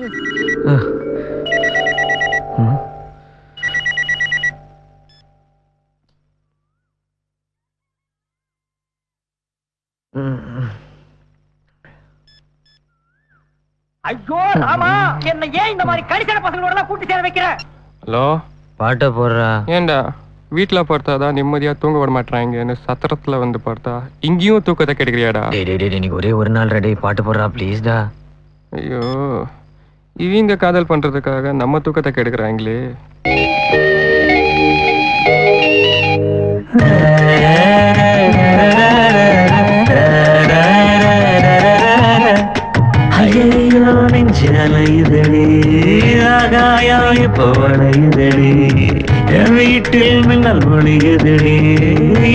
ஐயோ ராமா, என்ன ஏன் இந்த மாதிரி கடிச்சட பசங்களோட கூட்டி சேர வைக்கிற? ஹலோ, பாட்ட போடுறா. ஏண்டா வீட்டில் பார்த்தாதான் நிம்மதியா தூங்க விட மாட்டாங்கன்னு சத்திரத்துல வந்து பார்த்தா இங்கேயும் தூக்கத்தை கெடுக்கிறியாடா? இன்னைக்கு ஒரே ஒரு நாள் ரெடி, பாட்டு போடுறா ப்ளீஸ்டா. ஐயோ, இவங்க காதல் பண்றதுக்காக நம்ம தூக்கத்தை கெடுக்கிறாங்களே. ஐயோ நெஞ்சலையுதடி, ஆகாயம் இப்போ வளையுதடி, என் வீட்டில் மின்னல் பொழியுதடி,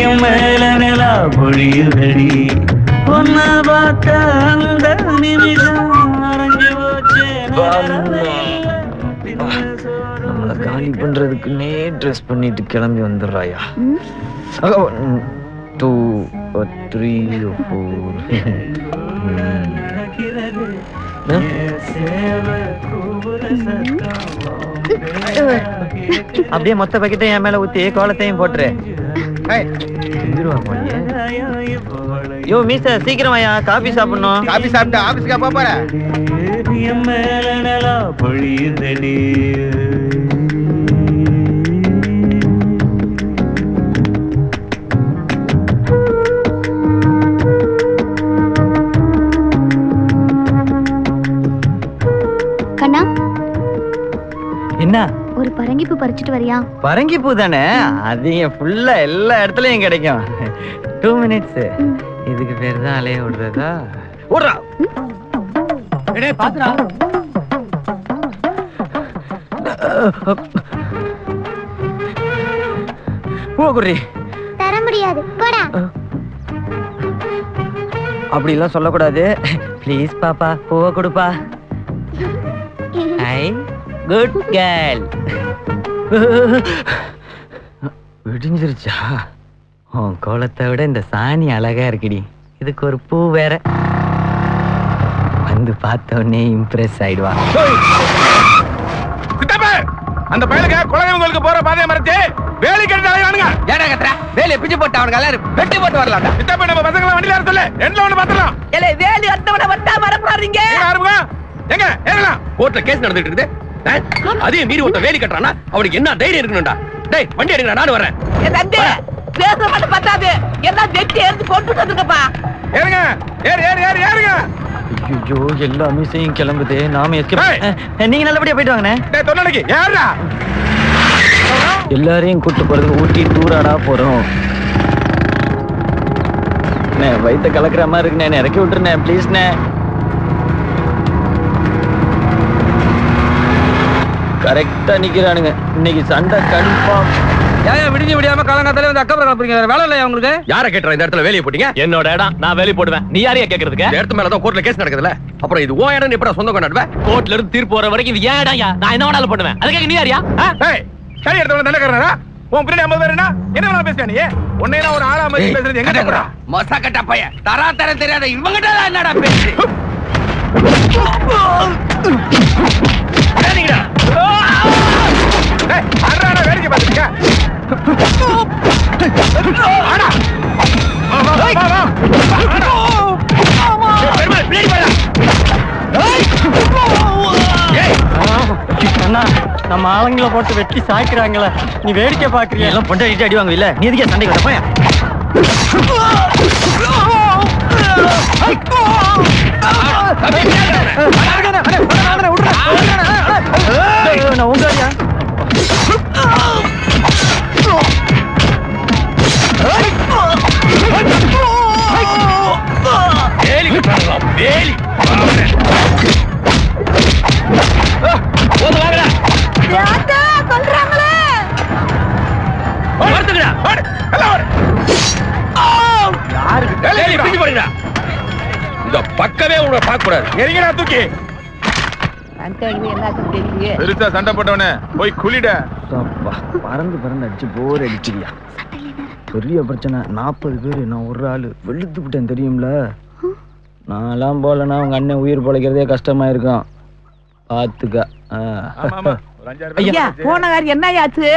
என் மேல நிலா பொழியுதடி, ஒன்ன பார்த்த அந்த நிமிஷம் அரைஞ்சு போச்சு. நம்மளை காலி பண்றதுக்குன்னே ட்ரெஸ் பண்ணிட்டு கிளம்பி வந்துடுறாயா? 2 or 3 or 4. அப்படியே மொத்த பக்கெட்டை என் மேல ஊத்தி கோலத்தையும் போட்டுரு. யோ மீச சீக்கிரம் ஐயா, காபி சாப்பிடணும். காபி சாப்பிட்டு ஆபீஸ்க்கு போக போற? என் மேல நிலா பொழியுதடி. கண்ணா, என்ன ஒரு பரங்கிப்பூ பறிச்சிட்டு வரியா? பரங்கிப்பூ தானே, அது ஃபுல்லா எல்லா இடத்துலயும் கிடைக்கும். 2 minutes. இதுக்கு பேர் தான் அலைய விடுறதா? ஓடுறா. டேய் பாத்துடா. பூ குடி. தர முடியாது, போடா. அப்படி எல்லாம் சொல்லக்கூடாது. ப்ளீஸ் பாப்பா, பூவை கொடுப்பா. Hi good girl. விடிஞ்சிருச்சா? உன் கோலத்தை விட இந்த சாணி அழகா இருக்குடி. இதுக்கு ஒரு பூ வேற. வந்து பார்த்த உடனே இம்ப்ரெஸ் ஆயிடுவா. அந்த பயலுக்கு குலதெய்வங்களுக்கு போற பாதையை மறைச்சு வேலி கட்டி அலையானுங்க. ஏடா கத்துற? வேலைய பிச்சு போட்டு அவனுக்கு எல்லாரும் வெட்டி போட்டு வரலாம்டா. சித்தப்பா நம்ம பசங்களை வண்டியில ஏற சொல்லு. எண்ட்ல ஒண்ணு பாத்துறோம். ஏலே வேலி அத்தவன வட்டா வரப்படாதீங்க. எங்க ஏறலாம்? கோர்ட்ல கேஸ் நடந்துட்டு இருக்குது. அதே மீறி ஒருத்த வேலி கட்டுறானா அவனுக்கு என்ன தைரியம் இருக்கணும்டா? டேய் வண்டி எடுங்கடா, நானும் வரேன். ஏ தம்பி, பேச மட்டும் பத்தாது, எல்லாம் வெட்டி எடுத்து போட்டு வந்துருக்கப்பா. ஏறுங்க, ஏறுங்க. ஐயோ, எல்லாமே செய்யும் கிளம்புது. நாம நீங்க நல்லபடியா போயிட்டு வாங்கண்ணே. டேய் தொன்னடிக்கு ஏறடா. எல்லாரையும் கூட்டு போறது ஊட்டி டூராடா போறோம். வயிற்ற கலக்குற மாதிரி இருக்குண்ணே, இறக்கி விட்டுருண்ணே ப்ளீஸ்ண்ணே. கரெக்டா நிக்கிறானுங்க. இன்னைக்கு சண்டை கன்ஃபார்ம். ஏன் விடிஞ்சு விடியாம காலங்காத்தாலே வந்து அக்கா கிளப்புறீங்க? வேற வேலை இல்லையா உங்களுக்கு? யாரை கேட்டுற இந்த இடத்துல வேலையை போட்டீங்க? என்னோட இடம், நான் வேலையை போடுவேன். நீ யாரையா கேக்குறதுக்கு? இந்த இடத்து மேலதான் கோர்ட்ல கேஸ் நடக்குதுல்ல, அப்புறம் இது ஓ இடம் எப்படா சொந்தம் கொண்டாடுவேன்? கோர்ட்ல இருந்து தீர்ப்பு வர வரைக்கும் இது ஏன் இடம்யா? நான் என்ன வேணாலும் பண்ணுவேன். அதுக்காக நீ யாரியா? ஏய், சரி இடத்துல தண்டக்காரனா? உன் பின்னாடி 50 பேர் என்ன வேணாலும் பேசுறியா நீ? உன்னை நான் ஒரு ஆளா மாதிரி பேசுறது எங்க போறா? மொசக்கட்ட பையன், தர தெரியாத இவங்கிட்ட என்னடா பேச்சு? சரிங்கடா. ஏய், அறடா வேடிக்கை பாத்துக்க. ஆடா. வா. பெருமாள் பிளேட் பண்ணு. அண்ணா, நம்ம ஆளுங்களை போட்டு வெட்டி சாய்க்கிறாங்களே, நீ வேடிக்கை பாக்குறீங்க. எல்லாம் பொண்டாடிட்டு அடி வாங்க இல்ல, நீ எதுக்கே சண்டை வர போயா? நான் உங்கயா வேலி கட்டலாம், வேலி போது வாங்கடா. யாத்தா கொல்றாங்களே. வரதுங்கடா. யாருக்கு வேலி பிடிச்சு போடுங்கடா. இந்த பக்கமே உங்களை பார்க்க கூடாது. எரிங்கடா தூக்கி. பெருசா சண்டை போட்டவனே போய் குளிட. பறந்து அடிச்சு போர் அடிச்சியா? பெரிய பிரச்சனை. 40 பேரு, நான் ஒரு ஆளு வெளுத்து விட்டேன் தெரியும்ல. நான்லாம் போலன்னா உங்க அண்ணன் உயிர் பொழைக்கிறதே கஷ்டமா இருக்கும். பாத்துக்க. ஆமா ஆமா ஒரு 5-6 பேர் ஐயா போன காரியம் என்ன ஆச்சு?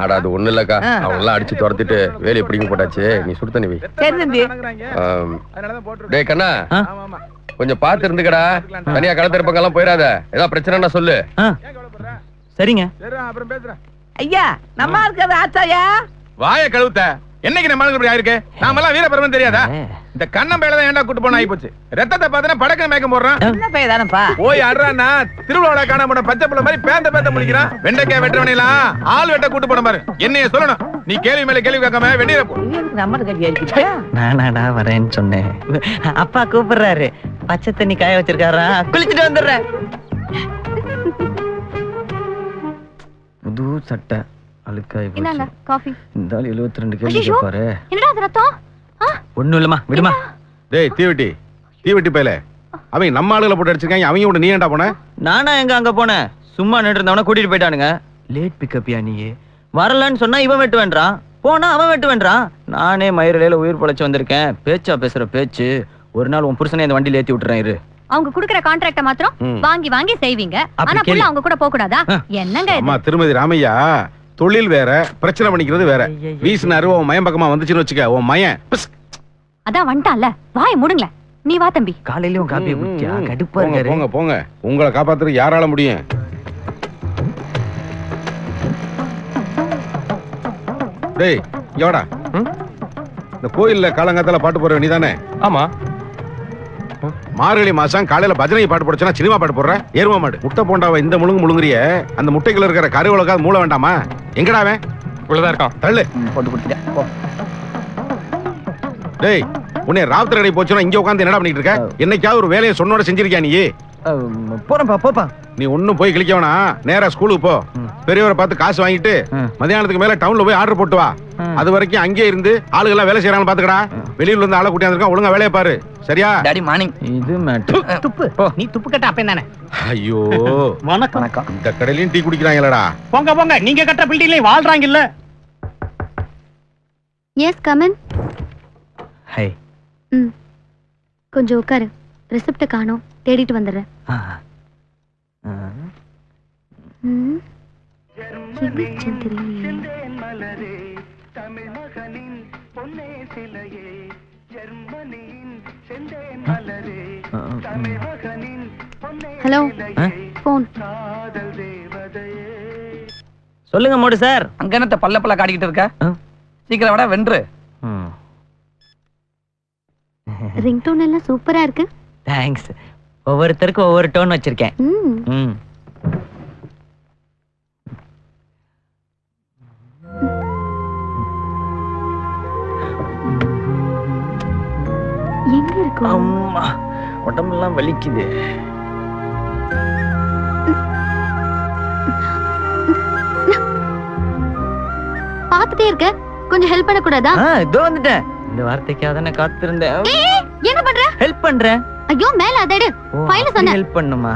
ஆடா அது ஒண்ணு இல்லக்கா, அவங்க எல்லாம் அடிச்சு துரத்திட்டு வேலையை பிடிங்க போட்டாச்சு. நீ சுடு தண்ணி வை. சரி தம்பி. அதனாலதான் போட்டுருக்கேன். டேய் கண்ணா, ஆமா ஆமா. கொஞ்சம் பாத்து இருந்துக்கடா. தனியா களத்திருப்பங்க எல்லாம் போயிடாத. ஏதாவது பிரச்சனைனா சொல்லு. ஏன் கவலைப்படுற? சரிங்க. சரி அப்புறம் பேசுறேன். ஐயா நம்ம இருக்கிறது ஆச்சாயா? வாய கழுவுத்த. என்னைக்கு நம்ம ஆளுங்க இப்படி ஆயிருக்கு? நாமெல்லாம் வீரபெருமன் தெரியாதா? இந்த கண்ணம் பேல தான் ஏன்டா கூட்டு போன ஆயி போச்சு. ரத்தத்தை பார்த்தா படக்கு மேய்க்க போடுறான். என்ன பைய தானப்பா? போய் அட்றானா திருவிழாவோட காண போன பச்சை புள்ள மாதிரி பேந்த முடிக்கிறான். வெண்டைக்காய் வெட்டவனையெல்லாம் ஆள் வெட்ட கூட்டு போன பாரு. என்னைய சொல்லணும். நீ கேள்வி மேல கேள்வி கேட்காம வெட்டிட போ. நம்ம கட்டி ஆயிடுச்சு. நானாடா வரேன்னு சொன்னேன். அப்பா கூப்பிடுறாரு. பச்சை தண்ணி காய வச்சிருக்காரா, குளிச்சுட்டு வந்துடுறேன். புது சட்டை அழுக்காய் இந்தாங்க காஃபி. இந்த ஆள் 72 கேள்வி ஐயோ, கேட்பாரு. என்னடா அது ரத்தம்? ஒண்ணும் இல்லம்மா, விடுமா. டேய் தீவெட்டி பேல. அவங்க நம்ம ஆளுகளை போட்டு அடிச்சிருக்காங்க. அவங்க கூட நீ ஏன்டா போன? நானா எங்க அங்க போனேன்? சும்மா நின்று இருந்தவன கூட்டிட்டு போயிட்டானுங்க. லேட் பிக்கப் யா நீ? வரலன்னு சொன்னா இவன் வெட்டு வேண்டான், போனா அவன் வெட்டு வேண்டான். நானே மயிரிலையில உயிர் பொழைச்சு வந்திருக்கேன். பேச்சா பேசுற பேச்சு. ஒரு நாள் உன் புருஷனை இந்த வண்டியில ஏத்தி விட்டுறேன் இரு. அவங்க குடுக்குற கான்ட்ராக்ட மாத்திரம் வாங்கி வாங்கி செய்வீங்க. ஆனா புள்ள அவங்க கூட போக கூடாதா? என்னங்க அம்மா திருமதி ராமையா, தொழில் வேற, பிரச்சனை பண்ணிக்கிறது வேற. வீசினாரு உன் மயம் பக்கமா வந்துச்சுன்னு வச்சுக்க, உன் மயம் அதான் வந்துட்டான்ல, வாயை மூடுங்களே. நீ வா தம்பி. காலையிலயும் காப்பியை குடிச்சா கடுப்பா போங்க இருக்காரு. போங்க போங்க. உங்களை காப்பாத்துறது யாரால முடியும்? டேய் எவடா இந்த கோயில்ல காலங்காத்தால பாட்டு போற நீதானே? ஆமா. மார்கழி மாசம் காலையில பஜனை பாட்டு போடுச்சுன்னா சினிமா பாட்டு போடுற ஏறுவா மாடு. முட்டை போண்டாவை இந்த முழுங்குறிய, அந்த முட்டைக்குள்ள இருக்கிற கருவளக்காது மூளை வேண்டாமா? எங்கடாவே? இவ்வளவுதான் இருக்கான். தள்ளு. போட்டு கொடுத்துட்டேன். டேய் உன்னை ராவுத்தர் கடை போச்சுன்னா இங்க உட்காந்து என்னடா பண்ணிட்டு இருக்க? என்னைக்காவது ஒரு வேலையை சொன்னோட செஞ்சிருக்கியா நீ? போறேன்பா போப்பா. நீ ஒன்னும் போய் கிளிக்க வேணா, நேரா ஸ்கூலுக்கு போ. பெரியவரை பார்த்து காசு வாங்கிட்டு மதியானத்துக்கு மேல டவுன்ல போய் ஆர்டர் போட்டு வா. அது வரைக்கும் அங்கேயே இருந்து ஆளுகள் வேலை செய்யறாங்க பாத்துக்கடா. வெளியூர்ல இருந்து ஆளை கூட்டியாந்துருக்கான், ஒழுங்கா வேலையை பாரு. சரியா? Daddy morning. இது மேட்டர். துப்பு. நீ துப்பு கட்ட அப்ப தானே? ஐயோ வணக்கம். இந்த கடையிலயும் டீ குடிக்கிறாங்களடா. போங்க போங்க, நீங்க கட்ட பில்டிங்லயே வாழ்றாங்க இல்ல? Yes come in. ஹை. கொஞ்சம் உட்காரு. ரெசிப்ட் காணோம், தேடிட்டு வந்துடுறேன். Hello, phone. சொல்லுங்க மோடி சார். அங்க என்னத்த பல்ல காட்டிக்கிட்டு இருக்க? சீக்கிரம் விட வென்று. ரிங்டோன் எல்லாம் சூப்பரா இருக்கு. தேங்க்ஸ். ஒவ்வொருத்தருக்கும் ஒவ்வொரு டோன் வச்சிருக்கேன். எங்க இருக்கு? அம்மா உடம்பெல்லாம் வலிக்குது. பாத்துட்டே இருக்க, கொஞ்சம் ஹெல்ப் பண்ண கூடாதா? இதோ வந்துட்டேன். இந்த வார்த்தைக்காக தானே காத்திருந்தேன். என்ன பண்ற? ஹெல்ப் பண்றேன். ஐயோ மேல அதை எடு. ஃபைல சொன்ன ஹெல்ப் பண்ணுமா?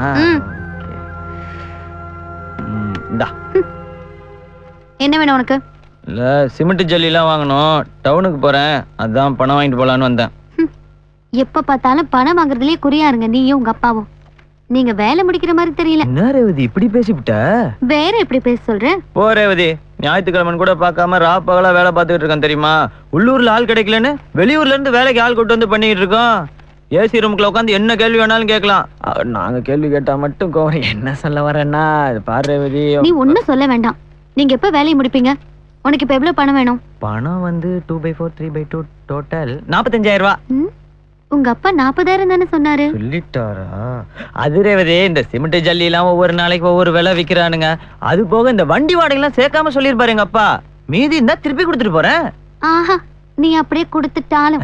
இந்தா. என்ன வேணும் உனக்கு? இல்ல சிமெண்ட் ஜல்லிலாம் வாங்கணும், டவுனுக்கு போறேன். அதான் பணம் வாங்கிட்டு போலான்னு வந்தேன். எப்ப பார்த்தாலும் பணம் வாங்குறதுலயே குறியா இருங்க நீயும் உங்க அப்பாவும். நீங்க வேலை முடிக்கிற மாதிரி தெரியல. என்ன ரேவதி இப்படி பேசிவிட்ட? வேற எப்படி பேச சொல்ற? போ ரேவதி, ஞாயிற்றுக்கிழமன் கூட பார்க்காம ராப்பகலா வேலை பார்த்துட்டு இருக்கேன் தெரியுமா? உள்ளூர்ல ஆள் கிடைக்கலன்னு வெளியூர்ல இருந்து வேலைக்கு ஆள் கூட்டு வந்து பண்ணிட்டு இருக்கோம். ஏசி ரூமுக்குள்ள உட்காந்து என்ன கேள்வி வேணாலும் கேட்கலாம். நாங்க கேள்வி கேட்டா மட்டும் கோவம். என்ன சொல்ல வரேன்னா பாரு ரேவதி, நீ ஒன்னும் சொல்ல வேண்டாம். நீங்க எப்ப வேலையை முடிப்பீங்க? உனக்கு இப்ப எவ்வளவு பணம் வேணும்? பணம் வந்து 2/4 3/2 டோட்டல் 45,000 ரூபாய். உங்க அப்பா 40,000 தானே சொன்னாரு? சொல்லிட்டாரா? அது ரேவதி, இந்த சிமெண்ட் ஜல்லி எல்லாம் ஒவ்வொரு நாளைக்கு ஒவ்வொரு விலை விக்கிறானுங்க. அது போக இந்த வண்டி வாடகை எல்லாம் சேர்க்காம சொல்லிருப்பாரு எங்க அப்பா. மீதி இருந்தா திருப்பி கொடுத்துட்டு போறேன். ஆஹா, நீ அப்படியே கொடுத்துட்டாலும்.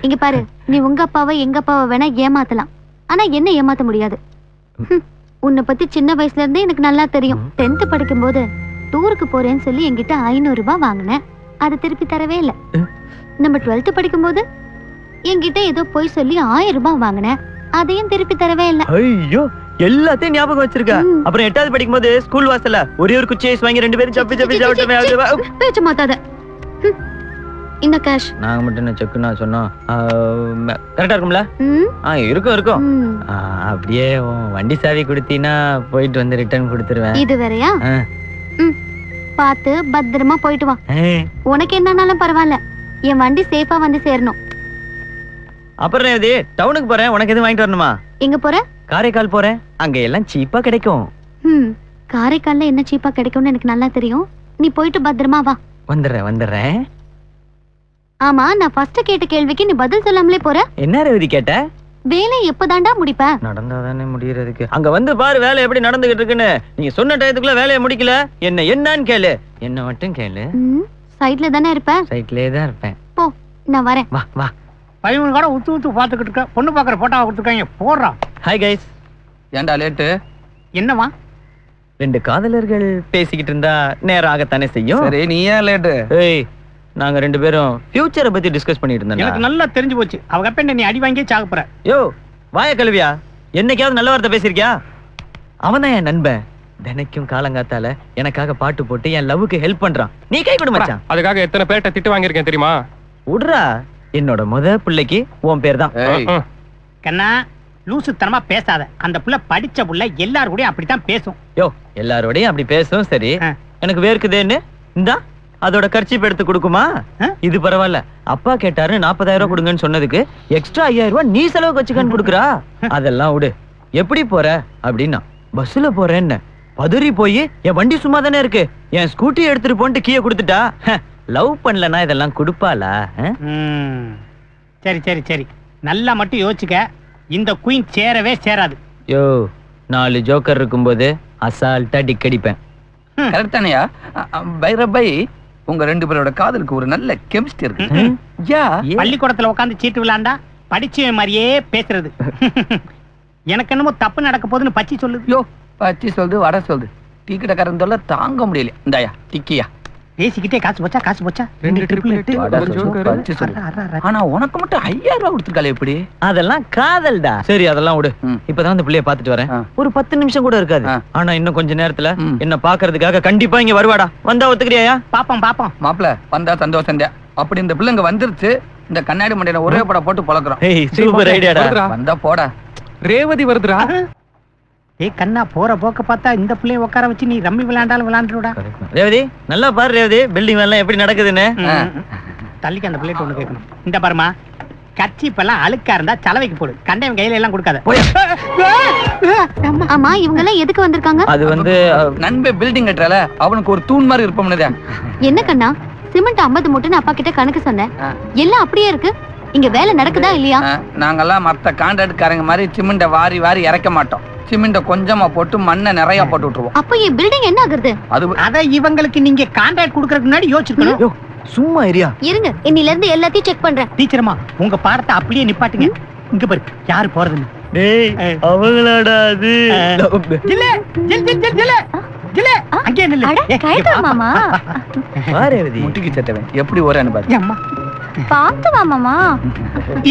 இங்க பாரு, நீ உங்க அப்பாவை எங்க அப்பாவை வேணா ஏமாத்தலாம், ஆனா என்ன ஏமாத்த முடியாது. உன்னை பத்தி சின்ன வயசுல இருந்தே எனக்கு நல்லா தெரியும். 10th படிக்கும் போது டூருக்கு போறேன்னு சொல்லி என்கிட்ட 500 ரூபாய் வாங்கினேன். அது திருப்பி தரவே இல்லை. நம்ம 12th படிக்கும் போது என்கிட்ட ஏதோ போய் சொல்லி 1000 ரூபாய் வாங்கினேன். அதையும் திருப்பி தரவே இல்லை. ஐயோ, எல்லாத்தையும் ஞாபகம் வச்சிருக்க. அப்புறம் 8வது படிக்கும் போது ஸ்கூல் வாசல்ல ஒரே ஒரு குச்சி ஐஸ் வாங்கி 2 பேரும் சப்பி சப்பி சாப்பிட்டு பேச்ச மாத்தாத. இந்த கேஷ். நாங்க மட்டும் என்ன செக்குன்னா சொன்னோம். கரெக்டா இருக்கும்ல? இருக்கும் இருக்கும். அப்படியே வண்டி சாவி கொடுத்தீங்கன்னா போயிட்டு வந்து ரிட்டர்ன் கொடுத்துருவேன். இது வேறயா? பார்த்து பத்திரமா போயிட்டு வா. உனக்கு என்னன்னாலும் பரவாயில்ல, என் வண்டி சேஃபா வந்து சேரணும். அப்புறம் எது டவுனுக்கு போறேன், உனக்கு எதுவும் வாங்கிட்டு வரணுமா? எங்க போற? காரைக்கால் போறேன், அங்க எல்லாம் சீப்பா கிடைக்கும். காரைக்கால்ல என்ன சீப்பா கிடைக்கும்னு எனக்கு நல்லா தெரியும். நீ போயிட்டு பத்திரமா வா. வந்துடுறேன். ஆமா, நான் ஃபர்ஸ்ட் கேட்ட கேள்விக்கு நீ பதில் சொல்லாமலே போற. என்ன ரேவதி கேட்ட? வேலை எப்பதாண்டா முடிப்ப? நடந்தாதானே முடியறதுக்கு. அங்க வந்து பாரு வேலை எப்படி நடந்துகிட்டு இருக்குன்னு. நீங்க சொன்ன டயத்துக்குள்ள வேலையை முடிக்கல, என்னன்னு கேளு. என்ன மட்டும் கேளு. சைட்ல தானே இருப்ப? சைட்லயே தான் இருப்பேன். போ, நான் வரேன். வா வா. பையன் கூட உத்து பாத்துக்கிட்டு இருக்க. பொண்ணு பாக்குற போட்டோவை கொடுத்துருக்காங்க, போடுறான். Hi guys. ஏன்டா லேட்டு? என்னவா? 2 காதலர்கள் பேசிக்கிட்டு இருந்தா நேரம் ஆகத்தானே செய்யும். சரி, நீ ஏன் லேட்டு? ஏய், நாங்க 2 பேரும் ஃபியூச்சரை பத்தி டிஸ்கஸ் பண்ணிட்டு இருந்தோம். எனக்கு நல்லா தெரிஞ்சு போச்சு, அவங்க அப்ப நீ அடி வாங்கியே சாக போற. யோ வாய கழுவியா, என்னைக்காவது நல்ல வார்த்தை பேசிருக்கியா? அவன் தான் என் நண்பன். தினைக்கும் காலங்காத்தால எனக்காக பாட்டு போட்டு என் லவ்வுக்கு ஹெல்ப் பண்றான். நீ கைவிட மச்சான். அதுக்காக எத்தனை பேர்ட்ட திட்டு வாங்கியிருக்கேன் தெரியுமா? விடுறா, என்னோட பிள்ளைக்கு உன் பேர் தான். கண்ணா, லூசுத்தனமா பேசாத. அந்த புள்ள படிச்ச புள்ள, எல்லாரும் கூட அப்படித்தான் பேசும். யோ எல்லாரோடையும் அப்படி பேசும். சரி, எனக்கு வேர்க்குதேன்னு இந்தா அதோட கர்ச்சீப் எடுத்து கொடுக்குமா? இது பரவாயில்ல. அப்பா கேட்டாரு 40,000 ரூபாய் கொடுங்கன்னு சொன்னதுக்கு எக்ஸ்ட்ரா 5,000 ரூபாய் நீ செலவுக்கு வச்சுக்கன்னு கொடுக்குறா. அதெல்லாம் விடு. எப்படி போற அப்படின்னா, பஸ்ல போறேன்னு பதறி போய் என் வண்டி சும்மா தானே இருக்கு, என் ஸ்கூட்டி எடுத்துட்டு போன்ட்டு கீழே கொடுத்துட்டா. லவ் பண்ணலன்னா இதெல்லாம் கொடுப்பாளா? சரி சரி சரி, நல்லா மட்டும் யோசிச்சுக்க. இந்த குயின் சேரவே சேராது. யோ 4 ஜோக்கர் இருக்கும்போது அசால்ட்டா டிக்கடிப்பேன். கரெக்ட் தானையா? பை உங்க 2 பேரோட காதலுக்கு ஒரு நல்ல கெமிஸ்ட்ரி இருக்கு. பள்ளிக்கூடத்துல உட்காந்து சீட்டு விளையாண்டா படிச்ச மாதிரியே பேசுறது. எனக்கு என்னமோ தப்பு நடக்க போகுதுன்னு பச்சி சொல்லுது. யோ பச்சி சொல்லுது, வட சொல்லுது. டீ கடைக்காரன் தொல்லை தாங்க முடியல. இந்தாயா டிக்கியா. பேசிக்கிட்டே காசு போச்சா 2 ட்ரிபிள் 8. ஆனா உனக்கு மட்டும் 5,000 ரூபாய் கொடுத்துருக்காளே எப்படி? அதெல்லாம் காதல்டா. சரி அதெல்லாம் விடு. இப்பதான் அந்த பிள்ளைய பாத்துட்டு வரேன். ஒரு 10 நிமிஷம் கூட இருக்காது. ஆனா இன்னும் கொஞ்ச நேரத்துல என்ன பாக்குறதுக்காக கண்டிப்பா இங்க வருவாடா. வந்தா ஒத்துக்கிறியா? பாப்போம் மாப்பிள வந்தா சந்தோஷம். அப்படி இந்த பிள்ளைங்க வந்துருச்சு, இந்த கண்ணாடி மண்டையில ஒரே படம் போட்டு பழக்கிறோம். சூப்பர் ஐடியாடா. வந்தா போடா. ரேவதி வருதுடா. ஏய் கண்ணா, போற போக்க பார்த்தா இந்த பிள்ளைய உட்கார வச்சு நீ ரம்மி விளையாண்டாலும் விளையாண்டுடா. ரேவதி நல்லா பாரு. ரேவதி பில்டிங் எல்லாம் எப்படி நடக்குதுன்னு. தள்ளிக்க அந்த பிள்ளைட்டு ஒண்ணு கேட்கணும். இந்த பாருமா, கர்ச்சீப்பெல்லாம் அழுக்கா இருந்தா சலவைக்கு போடு, கண்டவன் கையில எல்லாம் கொடுக்காத. ஆமா, இவங்க எல்லாம் எதுக்கு வந்திருக்காங்க? அது வந்து நண்பே பில்டிங் கட்டறல, அவனுக்கு ஒரு தூண் மாதிரி இருப்போம்னே. என்ன கண்ணா, சிமெண்ட் 50 மூட்டைன்னு அப்பா கிட்ட கணக்கு சொன்னேன். எல்லாம் அப்படியே இருக்கு. இங்க வேலை நடக்குதா இல்லையா? நாங்கெல்லாம் மத்த கான்ட்ராக்ட்காரங்க மாதிரி சிமெண்ட வாரி வாரி இறக்க மாட்டோம். சிமெண்ட கொஞ்சமா போட்டு மண்ணை நிறைய போட்டு விட்டுருவோம். அப்ப என் பில்டிங் என்ன ஆகுறது? அத இவங்களுக்கு நீங்க கான்ட்ராக்ட் கொடுக்கறதுக்கு முன்னாடி யோசிச்சுக்கணும். சும்மா ஏரியா இருங்க, இன்னில இருந்து எல்லாத்தையும் செக் பண்றேன். டீச்சர்மா, உங்க பாடத்தை அப்படியே நிப்பாட்டுங்க. இங்க பாரு, யாரு போறதுன்னு. டேய் அவங்களாடா அது. இல்ல இல்ல அங்கே நில்லு. அட கைடா மாமா. பாரேவதி முட்டிக்கு சட்டவன் எப்படி ஓரேன்னு பாரு. அம்மா பாத்து வா மாமா.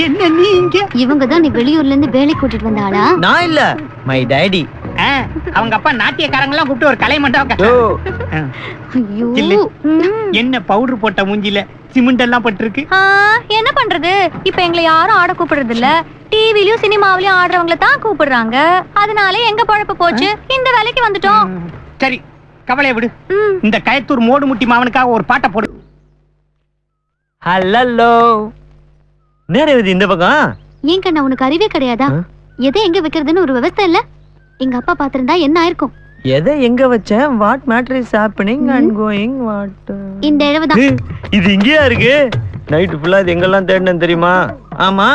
என்ன நீ இங்க? இவங்க தான் நீ வெளியூர்ல இருந்து வேலை கூட்டிட்டு வந்தாளா? நான் இல்ல, மை டாடி. அவங்க அப்பா நாட்டியக்காரங்க எல்லாம் கூப்பிட்டு ஒரு கலை மண்டபம். ஐயோ, என்ன பவுடர் போட்ட மூஞ்சில சிமெண்ட் எல்லாம் பட்டிருக்கு. என்ன பண்றது, இப்ப எங்களை யாரும் ஆட கூப்பிடுறது இல்ல. டிவிலயும் சினிமாவிலயும் ஆடுறவங்கள தான் கூப்பிடுறாங்க. அதனால எங்க பழப்பு போச்சு, இந்த வேலைக்கு வந்துட்டோம். சரி கவலைய விடு. இந்த கயத்தூர் மோடு முட்டி மாவனுக்காக ஒரு பாட்டை போடு. ஹலோ நேரேவதி இந்த பக்கம். ஏன் கண்ணா, உனக்கு அறிவே கிடையாதா? எதை எங்க வைக்கிறதுன்னு ஒரு விவசாய இல்ல? எங்க அப்பா பாத்திருந்தா என்ன ஆயிருக்கும்? எதை எங்க வச்சேன்? What matter is happening and going what? இந்த இழவுதான். இது இங்கேயா இருக்கு? நைட் ஃபுல்லா இது எங்கெல்லாம் தேடினேன் தெரியுமா? ஆமா,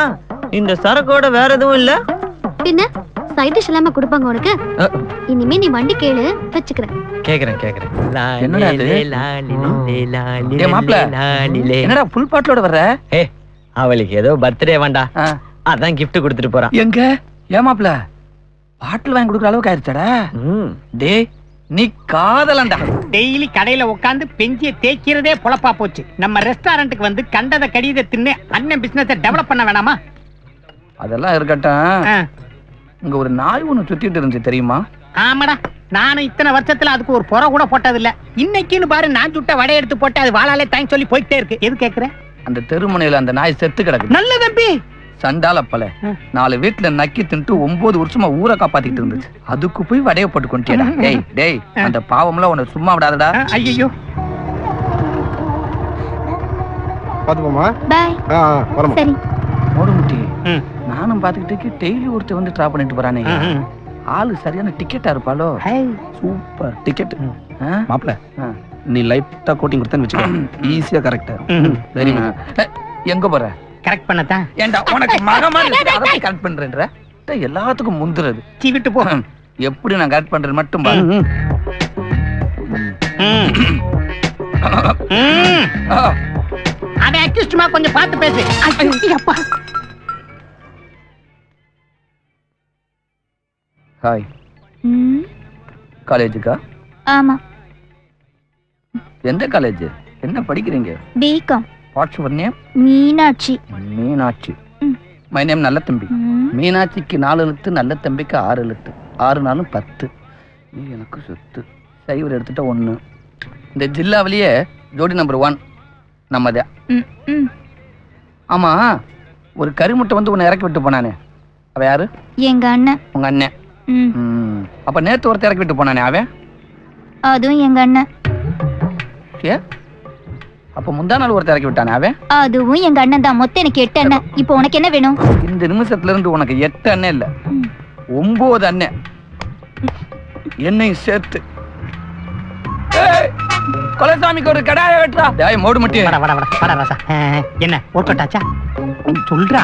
இந்த சரக்கோட வேற எதுவும் இல்ல? பின்ன சைட் டிஷ் எல்லாமே கொடுப்பாங்க உனக்கு. இனிமே நீ வண்டி கேளு, வச்சுக்கிறேன். கேக்குறேன். என்னடா இது? என்னடா ஃபுல் பாட்டலோட வர்ற? அவளுக்கு ஏதோ பர்த்டே வேண்டா, அதான் கிஃப்ட் கொடுத்துட்டு போறான். எங்க ஏமாப்ல பாட்டில் வாங்கி கொடுக்குற அளவுக்கு ஆயிடுச்சாடா? டேய் நீ காதலண்டா. டெய்லி கடையில உட்காந்து பெஞ்சிய தேய்க்கிறதே பொழப்பா போச்சு. நம்ம ரெஸ்டாரண்ட்டுக்கு வந்து கண்டத கடித தின்னு அண்ணன் பிசினஸை டெவலப் பண்ண வேணாமா? அதெல்லாம் இருக்கட்டும். இங்க ஒரு நாய் ஒண்ணு சுத்திட்டு இருந்துச்சு தெரியுமா? ஆமாடா, நானும் இத்தனை வருஷத்துல அதுக்கு ஒரு புற கூட போட்டது இல்ல. இன்னைக்குன்னு பாரு, நான் சுட்ட வடை எடுத்து போட்டு அது வாழாலே தாங்க சொல்லி போயிட்டே இருக்கு. எது கேக்குற? அந்த தெருமுனையில அந்த நாய் செத்து கிடக்கு. நல்ல தம்பி. சண்டால பல 4 வீட்டுல நக்கி தின்ட்டு 9 வருஷமா ஊரை காப்பாத்திட்டு இருந்துச்சு. அதுக்கு போய் வடைய போட்டு கொண்டியடா. டேய் டேய், அந்த பாவம்லாம் உன்னை சும்மா விடாதடா. ஐயோ. பாத்துப்போமா. பை. வரமா. சரி. மோடுமுட்டி, நானும் பாத்துக்கிட்டு டெய்லி ஒருத்தர் வந்து டிராப் பண்ணிட்டு போறானே. ஆளு சரியான டிக்கெட்டா இருப்பாளோ. Super ticket. மாப்ள நீ லைட்டா கோட்டிங் கொடுத்தேன்னு வச்சுக்கோ, ஈஸியா கரெக்டா. சரி. எங்க போற? கரெக்ட் பண்ணத்தான். ஏண்டா உனக்கு மகமா இருக்கு, அதை போய் கரெக்ட் பண்றேன்ற. எல்லாத்துக்கும் முந்துறது. விட்டு போ. எப்படி நான் கரெக்ட் பண்றது மட்டும் பாரு. அதை அக்யூஸ்டுமா கொஞ்சம் பார்த்து பேசு. அப்பா. ஹாய். காலேஜுக்கா? ஆமா. எந்த காலேஜ்? என்ன படிக்கிறீங்க? BCom. What's your name? Meenakshi. Meenakshi. My name நல்ல தம்பி. மீனாட்சிக்கு 4 எழுத்து, நல்ல தம்பிக்கு 6 எழுத்து. 6 நாளும் 10. நீ எனக்கு சொத்து. சைவர் எடுத்துட்ட 1. இந்த ஜில்லாவிலேயே ஜோடி நம்பர் 1 நம்மதே. ஆமா, ஒரு கரிமுட்டை வந்து உன்னை இறக்கி விட்டு போனானே, அவ யாரு? எங்க அண்ணன். உங்க அண்ணன். அப்ப நேத்து ஒருத்தர் இறக்கி விட்டு போனானே, அவன்? அதுவும் எங்க அண்ணன். ஏ, அப்ப முந்தா நாள் ஒருத்தர் இறக்கி விட்டானே, அவன்? அதுவும் எங்க அண்ணன் தான். மொத்தம் எனக்கு 8 அண்ணன். இப்போ உனக்கு என்ன வேணும்? இந்த நிமிஷத்துல இருந்து உனக்கு 8 அண்ணன் இல்ல, 9 அண்ணன், என்னையும் சேர்த்து. கொலசாமிக்கு ஒரு கடாய வெட்டா. டேய் மோடு மட்டி. வட ராசா. என்ன ஒர்க் அவுட் ஆச்சா? சொல்றா.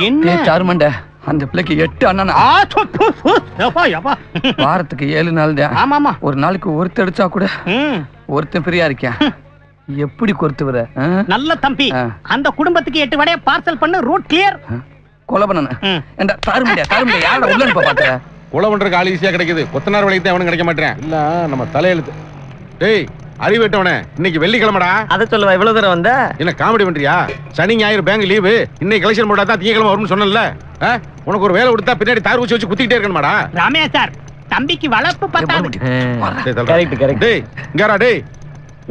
என்ன சார்மண்ட, அந்த பிள்ளைக்கு 8 அண்ணன். வாரத்துக்கு 7 நாள் தான். ஆமாமா. ஒரு நாளைக்கு ஒருத்தர் அடிச்சா கூட ஒருத்தன் ஃப்ரீயா இருக்கியா? எப்படி கொறுத்துவர? நல்ல தம்பி, அந்த குடும்பத்துக்கு 8 வடைய பார்சல் பண்ணு. Route clear. கொலை பண்ணன. ஏண்டா தாருமண்டியா யாரடா உள்ள நிப்ப பாக்குற? கொலை பண்றதுக்கு ஆள் ஈஸியா கிடைக்குது. கொத்தனார் வேலைக்கு தான் அவனும் கிடைக்க மாட்டேன். இல்ல நம்ம தலையெழுத்து. டேய் அறிவிட்டவனே, இன்னைக்கு வெள்ளிக்கிழமைடா. அதை சொல்லுவா இவ்வளவு தூரம் வந்த. என்ன காமெடி பண்றியா? சனி ஞாயிறு பேங்க் லீவு. இன்னைக்கு கலெக்ஷன் போட்டா தான் திங்கக்கிழமை வரும்னு சொன்னல. உனக்கு ஒரு வேலை கொடுத்தா பின்னாடி தார் ஊசி வச்சு குத்திக்கிட்டே இருக்கணுமாடா? ராமையா சார், தம்பிக்கு வளர்ப்பு பத்தாது. Correct correct. டேய் இங்கடா. டேய்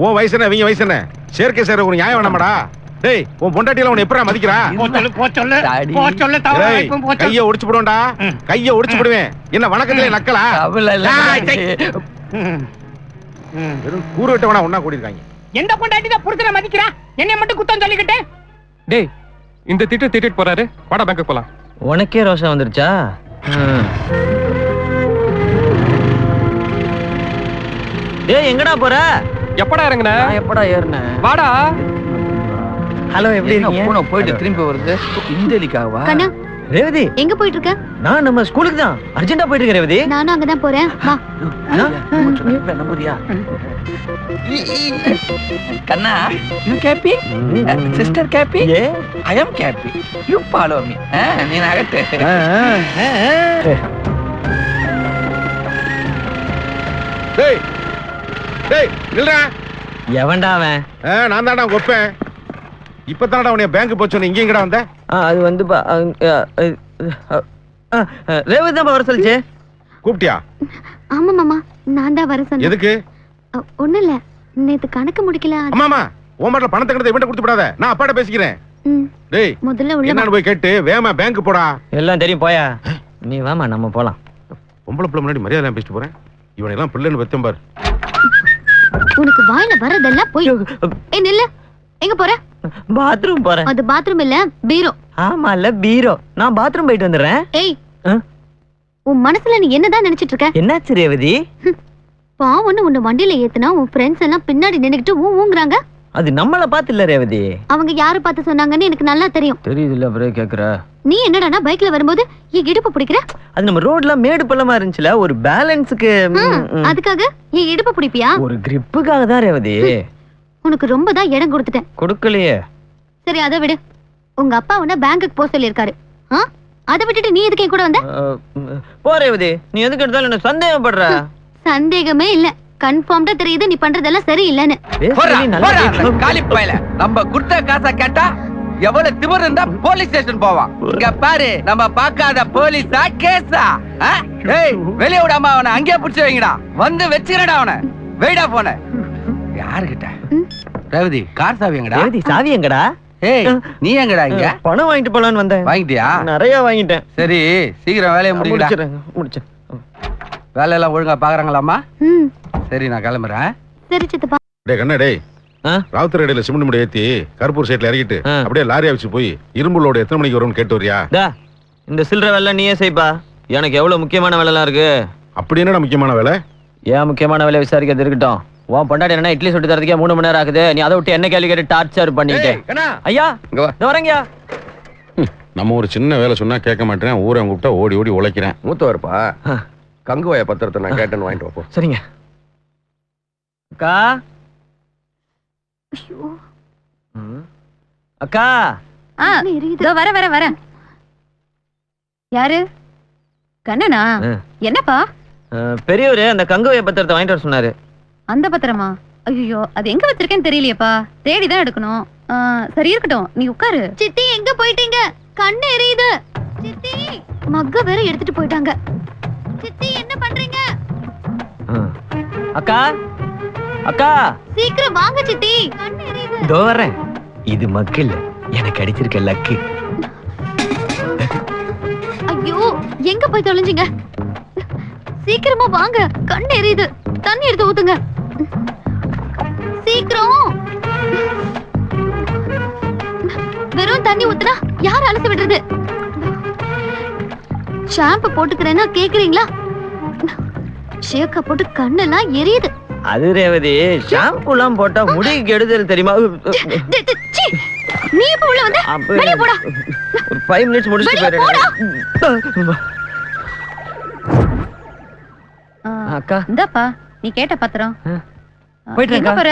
உன் வயசு என்ன, இவங்க வயசு என்ன? சேர்க்கை சேர ஒரு நியாயம் வேணாமாடா? டேய் உன் பொண்டாட்டில உன்னை எப்பறா மதிக்கிறா? கைய ஒடிச்சு போடுவேன்டா. கைய ஒடிச்சு போடுவேன். என்ன வணக்கத்திலே நக்கலா? கூறு விட்டவனா ஒன்னா கூடி இருக்காங்க. எந்த பொண்டாட்டி தான் புருஷனை மதிக்கிறா? என்னை மட்டும் குத்தம் சொல்லிக்கிட்டு. டேய் இந்த திட்டிட்டு போறாரு. வாடா பேங்க் போலாம். உனக்கே ரோஷம் வந்துருச்சா? டேய் எங்கடா போற? எப்படா இறங்குன? எப்படா ஏறுன? வாடா. ஹலோ, எப்படி இருக்கீங்க? போன போயிட்டு திரும்பி வருது. இந்தலிக்காவா? கண்ணா, ரேவதி எங்க போயிட்டு இருக்க? நான் நம்ம ஸ்கூலுக்கு தான். அர்ஜென்ட்டா போயிட்டு இருக்கேன் ரேவதி. நானும் அங்கதான் போறேன். வா. நம்புறியா? கண்ணா, you happy? Sister happy? I am happy. You follow me. நீ நகட்டு. டேய் டேய் நில்றா. எவன்டா அவன்? நான் தான்டா கொப்பேன். இப்பதானடா உன்னை பேங்க் போச்சு. இங்க எங்கடா வந்த? அது வந்து ரேவதி தான் வர சொல்லிச்சு. கூப்பிட்டியா? ஆமா மாமா, நான் தான் வர சொன்னேன். எதுக்கு? ஒண்ணும் இல்ல, நேத்து கணக்கு முடிக்கல. அம்மாமா உன் மட்டும் பணத்தை கிட்ட இவன்ட்ட கொடுத்து விடாத. நான் அப்பாட்ட பேசிக்கிறேன். டேய் முதல்ல உள்ள என்னன்னு போய் கேட்டு வேமா பேங்க் போடா. எல்லாம் தெரியும் போயா. நீ வாமா நம்ம போலாம். பொம்பளை பிள்ளை முன்னாடி மரியாதை பேசிட்டு போறேன். இவனை எல்லாம் பிள்ளைன்னு வெத்தம் பாரு. உனக்கு வாயில வரதெல்லாம் போய். ஏய் நில்லு. எங்க போற? பாத்ரூம் போறேன். அது பாத்ரூம் இல்ல, பீரோ. ஆமா இல்ல பீரோ. நான் பாத்ரூம் போயிட்டு வந்துடுறேன். ஏய், உன் மனசுல நீ என்னதான் நினைச்சிட்டு இருக்க? என்னாச்சு ரேவதி? பாவன்னு உன்னை வண்டியில ஏத்துனா உன் ஃப்ரெண்ட்ஸ் எல்லாம் பின்னாடி நின்னுக்கிட்டு ஊங்குறாங்க. அது நம்மள பாத்து இல்ல ரேவதி. அவங்க யாரு பார்த்து சொன்னாங்கன்னு எனக்கு நல்லா தெரியும். தெரியுது இல்ல, அப்புறம் கேக்குற. நீ என்னடானா பைக்ல வரும்போது என் இடுப்பு பிடிக்கிற? அது நம்ம ரோட்ல மேடு பள்ளமா இருந்துச்சுல, ஒரு பேலன்ஸ்க்கு. அதுக்காக என் இடுப்பு பிடிப்பியா? ஒரு கிரிப்புக்காக தான் ரேவதி. உனக்கு ரொம்ப தான் இடம் கொடுத்துட்டேன். கொடுக்கலையே. சரி அதை விடு. உங்க அப்பா உன்ன பேங்க்குக்கு போக சொல்லியிருக்காரு. அதை விட்டுட்டு நீ எதுக்கு கூட வந்த? போ ரேவதி, நீ எதுக்கு எடுத்தாலும் என்ன சந்தேகப்படுற? சந்தேகமே இல்ல, கன்ஃபார்ம்டா தெரியுது நீ பண்றதெல்லாம் சரியில்லைன்னு. காலி பயல, நம்ம குடுத்த காசை கேட்டா எவ்வளவு திமிர் இருந்தா போலீஸ் ஸ்டேஷன் போவான். இங்க பாரு, நம்ம பார்க்காத போலீஸா கேஸா? ஏய் வெளிய விடாம அவனை அங்கேயே பிடிச்சு வைங்கடா. வந்து வச்சுக்கிறடா அவனை. வெயிடா போன. யாருகிட்ட? ரேவதி கார் சாவி எங்கடா? ரேவதி சாவி எங்கடா? ஏய் நீ எங்கடா இங்க? பணம் வாங்கிட்டு போலான்னு வந்தேன். வாங்கிட்டியா? நிறைய வாங்கிட்டேன். சரி சீக்கிரம் வேலையை முடிச்சிடுறேன். வேலையெல்லாம் ஒழுங்கா பாக்குறாங்களாமா? ம் சரி நான் கிளம்புறேன். சரி சித்தப்பா. டேய் கண்ணா டேய், ராவுத்தர் அடியில சிமெண்ட் மூட்டை ஏத்தி கருப்பூர் சைட்ல இறக்கிட்டு அப்படியே லாரியா வச்சு போய் இரும்பு லோடு எத்தனை மணிக்கு வரும்னு கேட்டு வரியா? இந்த சில்லற வேலை நீயே செய்ப்பா. எனக்கு எவ்வளவு முக்கியமான வேலைலாம் இருக்கு. அப்படி என்னடா முக்கியமான வேலை? ஏன் முக்கியமான வேலை விசாரிக்கிறது இருக்கட்டும். உன் பொண்டாட்டி என்ன இட்லி சுட்டு தரதுக்கே 3 மணி நேரம் ஆகுது. நீ அதை விட்டு என்ன கேள்வி கேட்டு டார்ச்சர் பண்ணிக்கிட்டே. ஐயா இங்க வா. வரேங்கயா. நம்ம ஒரு சின்ன வேலை சொன்னா கேட்க மாட்டேன், ஊரை கூப்பிட்டா ஓடி ஓடி உழைக்கிறேன். மூத்தவர்ப்பா கங்குவாய பத்திரத்தை நான் கேட்டேன்னு வாங்கிட்டு வைப்போம். சரிங்க அக்கா. அக்கா இதோ வர யாரு? கண்ணனா? என்னப்பா? பெரியவரு அந்த கங்குவாய பத்திரத்தை வாங்கிட்டு வர சொன்னாரு. அந்த பத்திரமா? ஐயோ அது எங்க வச்சிருக்கேன்னு தெரியலையேப்பா. தேடிதான் எடுக்கணும். சரி இருக்கட்டும், நீ உட்காரு. சித்தி எங்க போயிட்டீங்க? கண்ணு எரியுது. சித்தி மக்க வேற எடுத்துட்டு போயிட்டாங்க. சித்தி என்ன பண்றீங்க? அக்கா அக்கா சீக்கிரம் வாங்க சித்தி, கண்ணு எரியுது. இதோ வரேன். இது மக்கு இல்ல, எனக்கு அடிச்சிருக்க லக்கு. ஐயோ எங்க போய் தொலைஞ்சீங்க? சீக்கிரமா வாங்க, கண்ணு எரியுது. தண்ணி எடுத்து ஊத்துங்க சீக்கிரம். வெறும் தண்ணி ஊத்துனா யார் அலசி விடுறது? ஷாம்பு போட்டுக்கிறேன்னா கேக்குறீங்களா? ஷேக்க போட்டு கண்ணெல்லாம் எரியுது. அது ரேவதி, ஷாம்புலாம் போட்டா முடிக்கு கெடுதல் தெரியுமா? நீ இப்ப உள்ள வந்த? வெளிய போடா. ஒரு 5 மினிட்ஸ் முடிச்சிட்டு போறேன். அக்கா இந்தாப்பா நீ கேட்ட பத்திரம். போயிட்டு எங்க போற?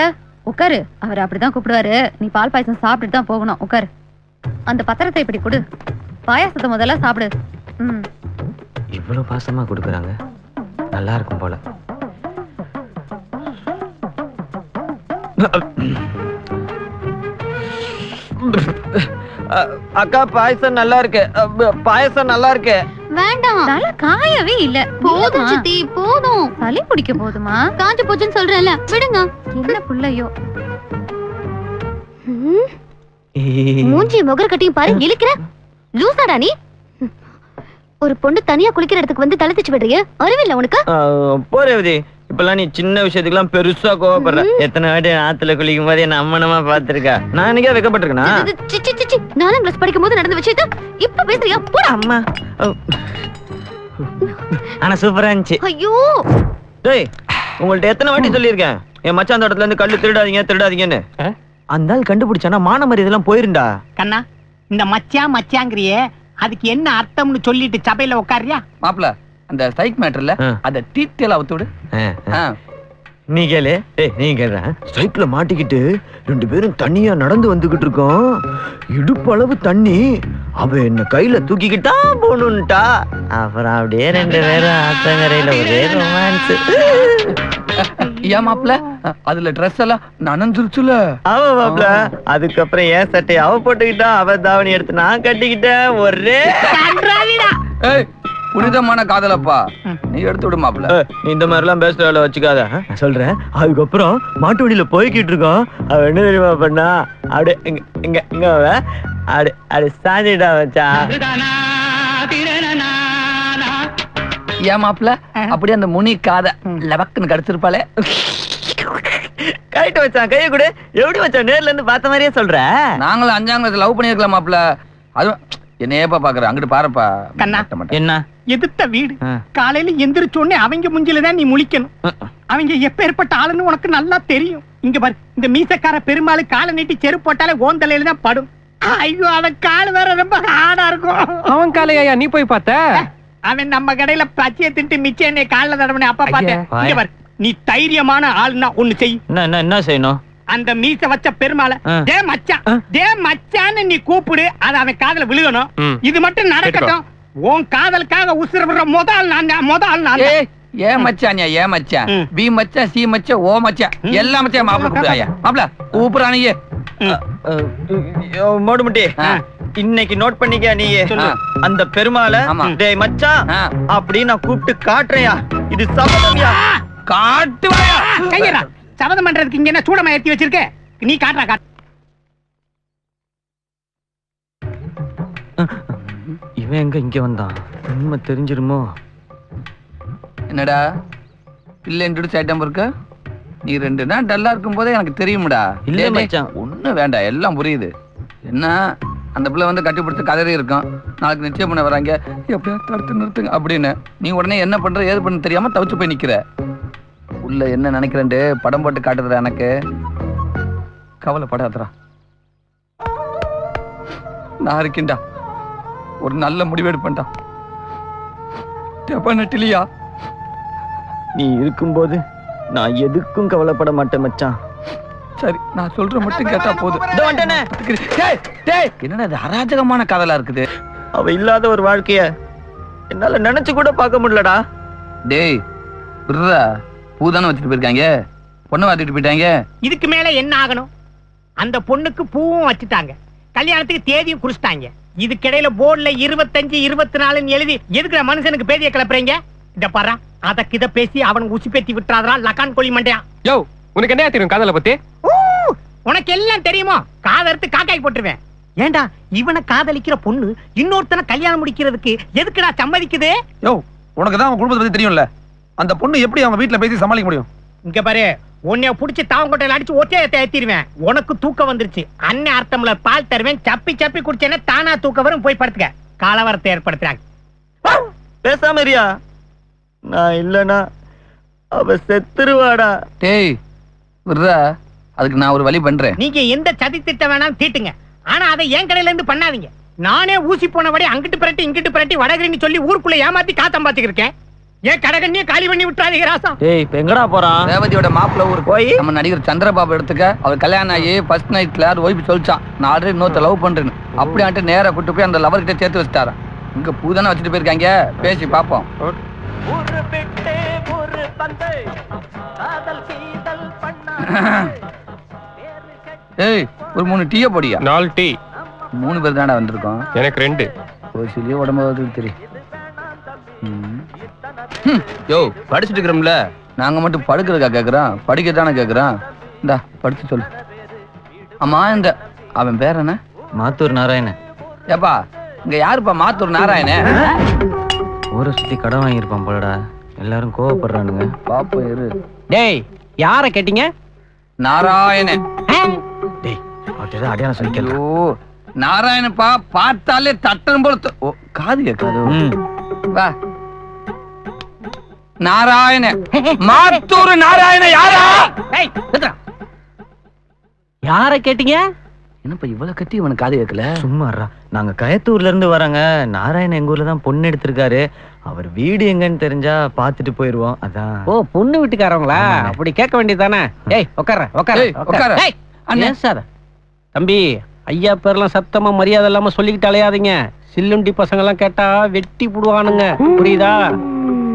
உட்காரு. அவர் அப்படிதான் கூப்பிடுவாரு. நீ பால் பாயசம் சாப்பிட்டுட்டு தான் போகணும். உட்காரு. அந்த பத்திரத்தை இப்படி கொடு. பாயாசத்தை முதல்ல சாப்பிடு. இவ்வளவு பாசமா கொடுக்குறாங்க, நல்லா இருக்கும் போல. அக்கா பாயசம் நல்லா இருக்கு. பாயசம் நல்லா இருக்கு. வேண்டாம், தலை காயவே இல்ல. போதும் சித்தி போதும். சளி பிடிக்க போதுமா? காஞ்சு போச்சுன்னு சொல்றேன்ல, விடுங்க. என்ன புள்ளையோ. மூஞ்சி முகர கட்டியும் பாரு, இழுக்கிற லூசாடா நீ. ஒரு பொண்ணு தனியா குளிக்கிற இடத்துக்கு வந்து தலை தச்சு விடுறிய, அறிவில்ல உனக்கு? போரேவதி, இப்பெல்லாம் நீ சின்ன விஷயத்துக்குலாம் பெருசா கோவப்படுற. எத்தனை வாட்டி ஆத்துல குளிக்கும் போது என்ன அம்மனமா பாத்துருக்கா. நான் என்னைக்கா வைக்கப்பட்டிருக்கேனா? நானும் கிளாஸ் படிக்கும் போது நடந்த விஷயத்த இப்ப பேசுறியா? போடா அம்மா. ஆனா சூப்பரா இருந்துச்சு. ஐயோ டேய், உங்கள்ட்ட எத்தனை வாட்டி சொல்லியிருக்கேன் என் மச்சான் தோட்டத்துல இருந்து கல்லு திருடாதீங்கன்னு. அந்த ஆள் கண்டுபிடிச்சானா மான மாதிரி இதெல்லாம் போயிருண்டா. கண்ணா, இந்த மச்சாங்கிறியே அதுக்கு என்ன அர்த்தம்னு சொல்லிட்டு சபையில உட்காரியா? மாப்ள அந்த ஸ்ட்ரைக் மேட்டர்ல அத டீடைல் அவுத்து விடு. நீ கேளு. ஏய் நீ கேளு. ஸ்ட்ரைக்ல மாட்டிக்கிட்டு 2 பேரும் தண்ணியா நடந்து வந்துகிட்டு இருக்கோம். இடுப்பளவு தண்ணி. அவ என்ன கையில தூக்கிக்கிட்டா போணும்ட்டா. அப்புறம் அப்படியே 2 பேரும் ஆத்தங்கரையில ஒரே ரொமான்ஸ். ஏன் மாப்ள அதுல ட்ரெஸ் எல்லாம் நனஞ்சிருச்சுல? அவ மாப்ள அதுக்கப்புறம் ஏன் சட்டை அவ போட்டுக்கிட்டா, அவ தாவணி எடுத்து நான் கட்டிக்கிட்டேன். ஒரே புனிதமான காதலப்பா, நீ எடுத்து விடு மாப்ள. நீ இந்த மாதிரி எல்லாம் பேசுற வேலை வச்சுக்காத சொல்றேன். அதுக்கப்புறம் மாட்டு வண்டியில போய்கிட்டு இருக்கோம். அவ என்ன தெரியுமா பண்ணா, அப்படியே இங்க இங்க இங்க அப்படி சாஞ்சிட்டா வச்சா. ஏன் மாப்ள அப்படியே அந்த முனி காதை லவக்குன்னு கடிச்சிருப்பாளே. கரெக்ட் வச்சான். கையை கூட எப்படி வச்சான்? நேர்ல இருந்து பார்த்த மாதிரியே சொல்ற. நாங்களும் 5ஆம் கிளாஸ் லவ் பண்ணிருக்கலாம் மாப்ள. அதுவும் என்னையப்பா பாக்குற, அங்கிட்டு பாருப்பா. கண்ணா, என்ன எதிர்த்த வீடு காலையில எந்திரிச்சோடனே அவங்க முஞ்சிலதான் நீ முழிக்கணும். அவங்க எப்பேற்பட்ட ஆளுன்னு உனக்கு நல்லா தெரியும். இங்க பாரு, இந்த மீசக்கார பெருமாளு காலை நீட்டி செருப்பு போட்டாலே ஓந்தலையில தான் படும். ஐயோ, அவன் கால் வேற ரொம்ப ஹார்டா இருக்கும். அவன் காலையா நீ போய் பார்த்த? அவன் நம்ம கடையில பச்சையை திட்டு மிச்சம் என்னை காலில் தடவனே அப்பா பார்த்தேன். இங்க பாரு, நீ தைரியமான ஆளுன்னா ஒண்ணு செய். என்ன செய்யணும்? அந்த மீச வச்ச பெருமாளை டே மச்சான்னு நீ கூப்பிடு. அது அவன் காதல விழுகணும். இது மட்டும் நடக்கட்டும். உன் காதலுக்காக உசுர விடுற முதல் நான். ஏன் மச்சான், ஏன் மச்சான், பி மச்சான், சி மச்சான், ஓ மச்சான், எல்லா மச்சான் மாப்பிள கூப்பிடுறாயா? மாப்பிள கூப்பிடுறானே. மோடுமுட்டி, இன்னைக்கு நோட் பண்ணிக்க. நீ அந்த பெருமாளை டேய் மச்சான் அப்படின்னு நான் கூப்பிட்டு காட்டுறியா? இது சபதம்யா. காட்டுவாயா? கையடா, சபதம் பண்றதுக்கு இங்க என்ன சூடமா ஏத்தி வச்சிருக்க? நீ காட்டுறா காட்டு. இவன் எங்க இங்க வந்தான்? உண்மை தெரிஞ்சிருமோ? என்னடா பிள்ளை இன்ட்ரோடியூஸ் ஐட்டம் இருக்க? நீ 2 நாள் டல்லா இருக்கும் போதே எனக்கு தெரியும்டா. இல்ல மச்சான். ஒண்ணும் வேண்டாம், எல்லாம் புரியுது. என்ன அந்த பிள்ளை வந்து கட்டி பிடிச்சி கதறி இருக்கும், நாளைக்கு நிச்சயம் பண்ண வராங்க, எப்படியா தடுத்து நிறுத்துங்க அப்படின்னு. நீ உடனே என்ன பண்ற ஏது பண்ண தெரியாம தவிச்சு போய் நிக்கிற. உள்ள என்ன நினைக்கிறேன்ட்டு படம் போட்டு காட்டுதுடா எனக்கு. கவலைப்படாதடா, நான் இருக்கேன்டா. ஒரு நல்ல முடிவு எடுப்பேன்டா. டெஃபினெட்லியா நீ இருக்கும்போது நான் எதுக்கும் கவலைப்பட மாட்டேன் மச்சான். சரி, நான் சொல்ற மட்டும் கேட்டா போதும். என்னடா இது அராஜகமான காதலா இருக்குது. அவ இல்லாத ஒரு வாழ்க்கைய என்னால நினைச்சு கூட பார்க்க முடியலடா. டேய் விட்றா, பூதானே வச்சுட்டு போயிருக்காங்க, பொண்ணை வாத்திட்டு போயிட்டாங்க. இதுக்கு மேல என்ன ஆகணும்? அந்த பொண்ணுக்கு பூவும் வச்சுட்டாங்க, கல்யாணத்துக்கு தேதியும் குறிச்சிட்டாங்க. இதுக்கிடையில போர்டுல 25 24 எழுதி எதுக்குற மனுஷனுக்கு பேதியை கிளப்புறீங்க? இத பாரு, அதற்கு இத பேசி அவனுக்கு உச்சி பேத்தி விட்டுறாதா லக்கான் கோழி மண்டையா. யோ, உனக்கு என்ன தெரியும் காதலை பத்தி? உனக்கு எல்லாம் தெரியுமோ? காதலித்து காக்காய் போட்டுருவேன். ஏண்டா இவனை காதலிக்கிற பொண்ணு இன்னொருத்தனை கல்யாணம் முடிக்கிறதுக்கு எதுக்குடா சம்மதிக்குது? யோ, உனக்கு தான் அவன் குடும்பத்தை பத்தி தெரியும்ல, அந்த பொண்ணு எப்படி அவங்க வீட்டுல பேசி சமாளிக்க முடியும்? இங்க பாரு, உன்னைய புடிச்சு தாவங்கொட்டையில அடிச்சு ஒற்றையத்தை ஏத்திடுவேன். உனக்கு தூக்கம் வந்துருச்சு, அண்ணன் அர்த்தம்ல பால் தருவேன், சப்பி சப்பி குடிச்சேன்னா தானா தூக்கம் வரும், போய் படுத்துக்க. காலவரத்தை ஏற்படுத்துறாங்க. பேசாம இருயா, நான் இல்லனா அவ செத்துருவாடா. டேய் விட்றா, அதுக்கு நான் ஒரு வழி பண்றேன். நீங்க எந்த சதி திட்டம் வேணாலும் தீட்டுங்க, ஆனா அதை என் கடையில இருந்து பண்ணாதீங்க. நானே ஊசி போனபடி அங்கிட்டு பிரட்டி இங்கிட்டு பிரட்டி வடகிரின்னு சொல்லி ஊருக்குள்ள ஏமாத்தி காத்தம் பாத்துக்கிட்டு இருக்கேன். ஏன் கடகண்ணியே காலி பண்ணி விட்டுறாதீங்க ராசா. டேய் இப்ப எங்கடா போறான்? ரேவதியோட மாப்பிள்ள ஊருக்கு போய் நம்ம நடிகர் சந்திரபாபு எடுத்துக்க. அவர் கல்யாணம் ஆகி ஃபர்ஸ்ட் நைட்ல ஒய்ஃப் சொல்லிச்சான், நான் ஆல்ரெடி இன்னொருத்த லவ் பண்றேன்னு. அப்படியான்ட்டு நேரா கூட்டு போய் அந்த லவர் கிட்ட சேர்த்து வச்சுட்டாரா. இங்க பூதானே வச்சுட்டு போயிருக்காங்க, பேசி பாப்போம். ஏய், ஒரு 3 டீய போடியா. 4 டீ. 3 பேர் தானே வந்திருக்கோம். எனக்கு 2. ஒரு சிலிய உடம்பு தெரியும். யோ, படிச்சுட்டு இருக்கிறோம்ல, நாங்க மட்டும் படுக்கிறதுக்கா கேக்குறோம்? படிக்கத்தானே கேக்குறோம். இந்தா படிச்சு சொல்லு. ஆமா, இந்த அவன் பேர் என்ன? மாத்தூர் நாராயணன். ஏப்பா, இங்க யாருப்பா மாத்தூர் நாராயணன்? ஊரை சுத்தி கடன் வாங்கியிருப்பான் போலடா, எல்லாரும் கோவப்படுறானுங்க. பாப்போம் இரு. டேய், யார கேட்டீங்க? நாராயணன். டேய், அவட்ட ஏதோ அடையாளம் சொல்லிக்கல. ஐயோ, நாராயணப்பா, பார்த்தாலே தட்டன் போல காது கேட்காது. வா, நாராயண மாத்தூர் நாராயண. யாரா? யார கேட்டீங்க? என்னப்பா இவ்வளவு கட்டி இவனுக்கு காது கேட்கல? சும்மாறா, நாங்க கயத்தூர்ல இருந்து வராங்க. நாராயணன் எங்க ஊர்ல தான் பொண்ணு எடுத்திருக்காரு. அவர் வீடு எங்கன்னு தெரிஞ்சா பாத்துட்டு போயிருவோம். அதான். ஓ, பொண்ணு வீட்டுக்காரங்களா? அப்படி கேட்க வேண்டியதானே. ஏய் உட்கார உட்கார உட்கார. அண்ணன் சார், தம்பி, ஐயா பேர்லாம் சத்தமா மரியாதை இல்லாம சொல்லிக்கிட்டு அலையாதீங்க. சில்லுண்டி பசங்க எல்லாம் கேட்டா வெட்டி புடுவானுங்க, புரியுதா?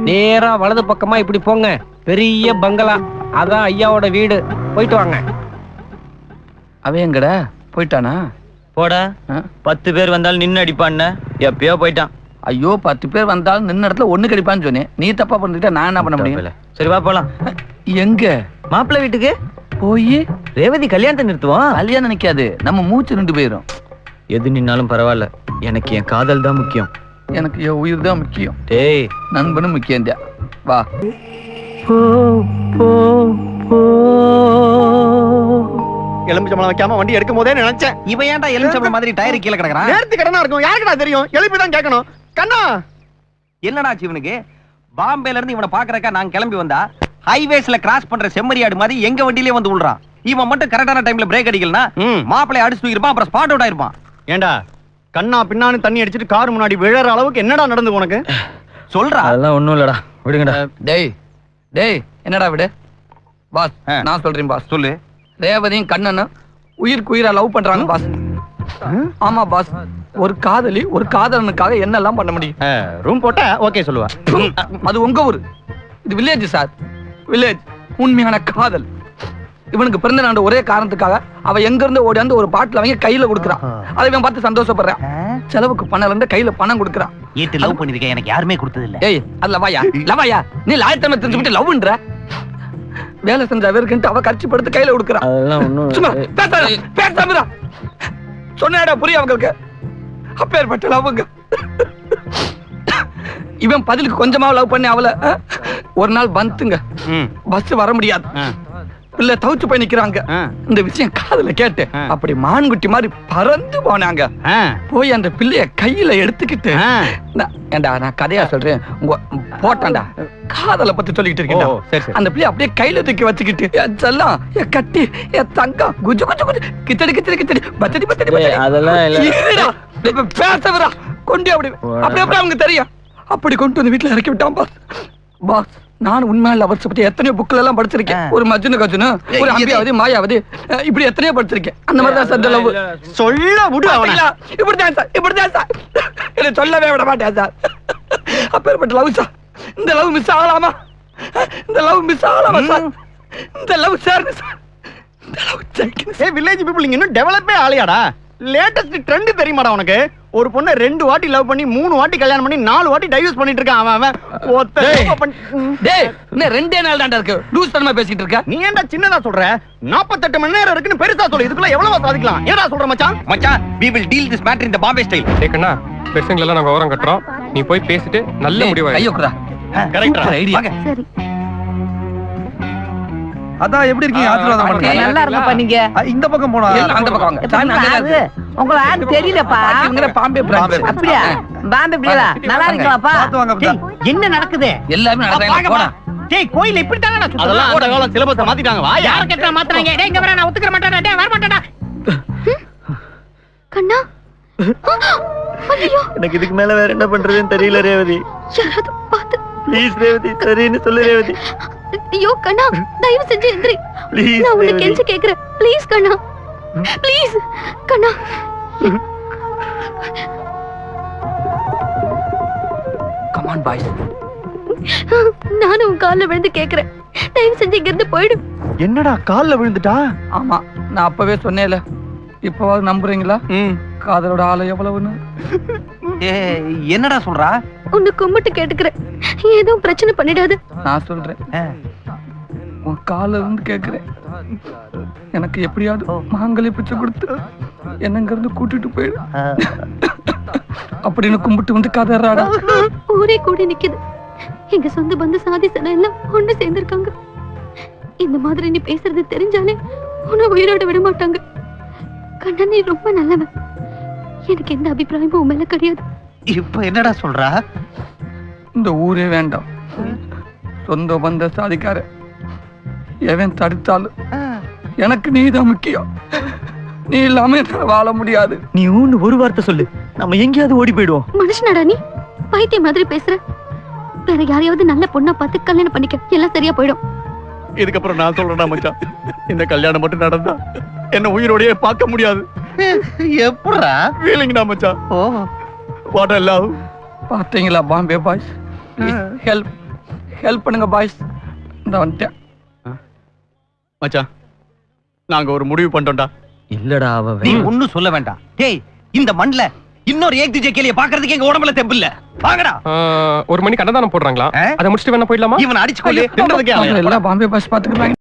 நேரா வலது பக்கமா இப்படி போங்க, பெரிய பங்களா, அதான் ஐயாவோட வீடு. போயிட்டு வாங்க. அவன் எங்கடா போயிட்டானா? போடா, 10 பேர் வந்தாலும் நின்னு அடிப்பான்னு எப்பயோ போயிட்டான். ஐயோ, 10 பேர் வந்தாலும் நின்ன இடத்துல ஒண்ணு கிடைப்பான்னு சொன்னேன். நீ தப்பா பண்ணிட்டா நான் என்ன பண்ண முடியும்? சரி வா போலாம். எங்க? மாப்பிள்ளை வீட்டுக்கு போய் ரேவதி கல்யாணத்தை நிறுத்துவோம். கல்யாணம் நிக்காது, நம்ம மூச்சு நின்று போயிரும். எது நின்னாலும் பரவாயில்ல, எனக்கு என் காதல் தான் முக்கியம். எனக்கு என் உயிர் தான் முக்கியம். டேய், நண்பனும் முக்கியம் தான். வா. எலுமிச்சம்பழம் வைக்காம வண்டி எடுக்கும் போதே நினைச்சேன், இவன் ஏன்டா எலுமிச்சம்பழம் மாதிரி டயர் கீழே கிடக்குறான்? நேர்த்தி கடனா இருக்கும், யாருக்குடா தெரியும்? எழுப்பி தான் கேட்கணும். கண்ணா, என்னடா இவனுக்கு? பாம்பேல இருந்து இவனை பாக்குறக்கா நாங்க கிளம்பி வந்தா ஹைவேஸ்ல கிராஸ் பண்ற செம்மறியாடு மாதிரி எங்க வண்டியிலே வந்து விழுறான். இவன் மட்டும் கரெக்டான டைம்ல பிரேக் அடிக்கலனா மாப்பிளைய அடிச்சு தூக்கிருப்பான், அப்புறம் ஸ்பாட் அவுட் ஆயிருப்பான். ஏண்டா கண்ணா பின்னான்னு தண்ணி அடிச்சிட்டு கார் முன்னாடி விழற அளவுக்கு என்னடா நடந்து உனக்கு? சொல்றா. அதெல்லாம் ஒண்ணும் இல்லடா, விடுங்கடா. டேய் டேய், என்னடா விடு பாஸ். நான் சொல்றேன் பாஸ். சொல்லு. ரேவதியும் கண்ணனும் உயிருக்கு உயிரா லவ் பண்றாங்க பாஸ். ஆமா பாஸ், ஒரு காதலி ஒரு காதலனுக்காக என்னெல்லாம் பண்ண முடியும்? ரூம் போட்டா ஓகே சொல்லுவா. அது உங்க ஊரு, இது வில்லேஜ் சார், வில்லேஜ். உண்மையான காதல். இவனுக்கு பிறந்த நாடு ஒரே காரணத்துக்காக அவ எங்க இருந்து ஓடியாந்து ஒரு பாட்டில் அவங்க கையில கொடுக்குறான். அதை இவன் பார்த்து சந்தோஷப்படுறான். செலவுக்கு பணம் இருந்து கையில பணம் கொடுக்குறான். ஏத்து லவ் பண்ணிருக்கேன், எனக்கு யாருமே கொடுத்தது இல்ல. ஏய், அது லவாயா? லவாயா? நீ லாயத்தன்மை தெரிஞ்சுக்கிட்டு லவ்ன்ற? வேலை செஞ்ச அவருக்குன்ட்டு அவ கட்சி படுத்து கையில கொடுக்குறான். அதெல்லாம் சும்மா ஒண்ணும் பேசாத, பேசாமடா. சொன்னேடா புரியும் அவங்களுக்கு. அப்பேற்பட்ட லவ்ங்க. இவன் பதிலுக்கு கொஞ்சமா லவ் பண்ணி அவளை ஒரு நாள் வந்துங்க பஸ் வர முடியாது, பிள்ளை தவிச்சு போய் நிக்கிறாங்க. இந்த விஷயம் காதுல கேட்டு அப்படி மான்குட்டி மாதிரி பறந்து போனாங்க. போய் அந்த பிள்ளைய கையில எடுத்துக்கிட்டு ஏண்டா நான் கதையா சொல்றேன், உங்க போட்டான்டா காதலை பத்தி சொல்லிக்கிட்டு இருக்கேன். அந்த பிள்ளைய அப்படியே கையில தூக்கி வச்சுக்கிட்டு என் செல்லம், என் கட்டி, என் தங்கம், குஜு குஜு குஜு, கிச்சடி கிச்சடி கிச்சடி, பச்சடி பச்சடி பச்சடி. அதெல்லாம் இல்ல. பேசவரா கொண்டு அப்படி அப்படி அவங்க தெரியும். அப்படி கொண்டு வந்து வீட்டுல இறக்கி விட்டான் பாஸ். பாஸ் நான் உண்மையில லவர்ஸ் பத்தி எத்தனையோ புக்ல எல்லாம் படிச்சிருக்கேன். ஒரு மஜ்னு கஜ்னு, ஒரு அம்பியாவது மாயாவது, இப்படி எத்தனையோ படிச்சிருக்கேன். அந்த மாதிரி தான் சார் லவ். சொல்ல விடு அவன. இப்படிதான் சார், இப்படிதான் சார். என்ன சொல்லவே விட மாட்டேன் சார். அப்பேற்பட்ட லவ் சார். இந்த லவ் மிஸ் ஆகலாமா? இந்த லவ் மிஸ் ஆகலாமா சார்? இந்த லவ் சார் இந்த லவ் ஜெயிக்கணும். ஏய் வில்லேஜ் பீப்புள் இங்க இன்னும் டெவலப்பே ஆலையாடா. லேட்டஸ்ட் ட்ரெண்ட் தெரியுமாடா உனக்கு? ஒரு பொண்ணை 2 வாட்டி லவ் பண்ணி 3 வாட்டி கல்யாணம் பண்ணி 4 வாட்டி டைவர்ஸ் பண்ணிட்டு இருக்கான் அவன். டேய் இன்னும் 2 நாள் தான்டா இருக்கு. லூஸ் தனமா பேசிட்டு இருக்க. நீ ஏன்டா சின்னதா சொல்ற? 48 மணி நேரம் இருக்குன்னு பெருசா சொல்லு. இதுக்குள்ள எவ்வளவு சாதிக்கலாம்? ஏடா சொல்ற மச்சான்? மச்சான் we will deal this matter in the Bombay style. கேக்கண்ணா பெருசுங்க எல்லாம் நாங்க ஓரம் கட்டுறோம், நீ போய் பேசிட்டு நல்ல முடிவு. ஐயோ குரா கரெக்டா ஐடியா. சரி அதான் எப்படி இருக்கீங்க? ஆசீர்வாதம் பண்ணுங்க. நல்லா இருந்தப்பா நீங்க. இந்த பக்கம் போனா அந்த பக்கம் வாங்க. உங்களை யாரும் தெரியலப்பா. இவங்க பாம்பே பிரான்ச். அப்படியா? பாம்பே பிள்ளைகளா நல்லா இருக்கீங்களாப்பா? என்ன நடக்குது? எல்லாமே நடக்குறாங்க. போடா. டேய் கோயில்ல இப்படி தானே நான் அதெல்லாம் அந்த காலம் சிலபஸ் மாத்திட்டாங்க. வா யார கேட்டா மாத்துறாங்க? டேய் இங்க வர, நான் ஒத்துக்க மாட்டேன்டா. டேய் வர மாட்டேன்டா. கண்ணா. ஐயோ எனக்கு இதுக்கு மேல வேற என்ன பண்றதுன்னு தெரியல ரேவதி. யாராவது பார்த்து ப்ளீஸ் ரேவதி, சரின்னு சொல்லு ரேவதி. ஐயோ கண்ணா தயவு செஞ்சு எந்திரி. ப்ளீஸ் நான் உன்னை கெஞ்சி கேக்குறேன். ப்ளீஸ் கண்ணா, ப்ளீஸ் கண்ணா. Come on boys. நானும் உன் கால்ல விழுந்து கேக்குறேன். தயவு செஞ்சு இங்க இருந்து போயிடு. என்னடா கால்ல விழுந்துட்டா? ஆமா நான் அப்பவே சொன்னேன்ல. இப்பவாவது நம்புறீங்களா காதலோட ஆளை எவ்வளவுன்னு? என்னடா சொல்றா? உன்னை கும்பிட்டு கேட்டுக்கிறேன், ஏதோ பிரச்சனை பண்ணிடாது. நான் சொல்றேன், உன் கால இருந்து கேக்குறேன். எனக்கு எப்படியாவது மாங்கல்ய பிச்சை கொடுத்து என்னங்க இருந்து கூட்டிட்டு போயிடு அப்படின்னு கும்பிட்டு வந்து கதறாடா. ஊரே கூடி நிக்குது. எங்க சொந்த பந்த சாதி சனம் எல்லாம் ஒண்ணு சேர்ந்திருக்காங்க. இந்த மாதிரி நீ பேசுறது தெரிஞ்சாலே உன்னை உயிரோட விட மாட்டாங்க. கண்ணா நீ ரொம்ப நல்லவன். எனக்கு எந்த அபிப்பிராயமும் உன் மேல கிடையாது. இப்ப என்னடா சொல்றா? இந்த ஊரே வேண்டாம், சொந்த பந்த சாதிக்கார எவன் தடுத்தாலும் எனக்கு நீதான் முக்கியம். நீ இல்லாம என்னால வாழ முடியாது. நீ ஒரு வார்த்தை சொல்லு, நம்ம எங்கேயாவது ஓடி போயிடுவோம். மனுஷனாடா நீ? பைத்தியம் மாதிரி பேசுற. வேற யாரையாவது நல்ல பொண்ணா பார்த்து கல்யாணம் பண்ணிக்க, எல்லாம் சரியா போயிடும். இதுக்கப்புறம் நான் சொல்றேன்டா மச்சான், இந்த கல்யாணம் மட்டும் நடந்தா என்ன உயிரோடயே பார்க்க முடியாது. எப்படா ஃபீலிங்டா மச்சான். What I love. பாத்தீங்களா பாம்பே பாய்ஸ்? ஹெல்ப் பண்ணுங்க பாய்ஸ். இந்த வந்துட்டேன் மச்சான், நாங்க ஒரு முடிவு பண்ணிட்டோம்டா. இல்லடா அவ நீ ஒண்ணும் சொல்ல வேண்டாம். டேய் இந்த மண்ல இன்னொரு ஏக் துஜே கேலிய பாக்குறதுக்கு எங்க உடம்புல தெம்பு இல்ல. வாங்கடா. 1 மணிக்கு அன்னதானம் போடுறாங்களா? அதை முடிச்சிட்டு வேணா போயிடலாமா? இவன் அடிச்சு கொள்ளு. எல்லாம் பாம்பே பாய்ஸ் பாத்துக்கிறாங்க.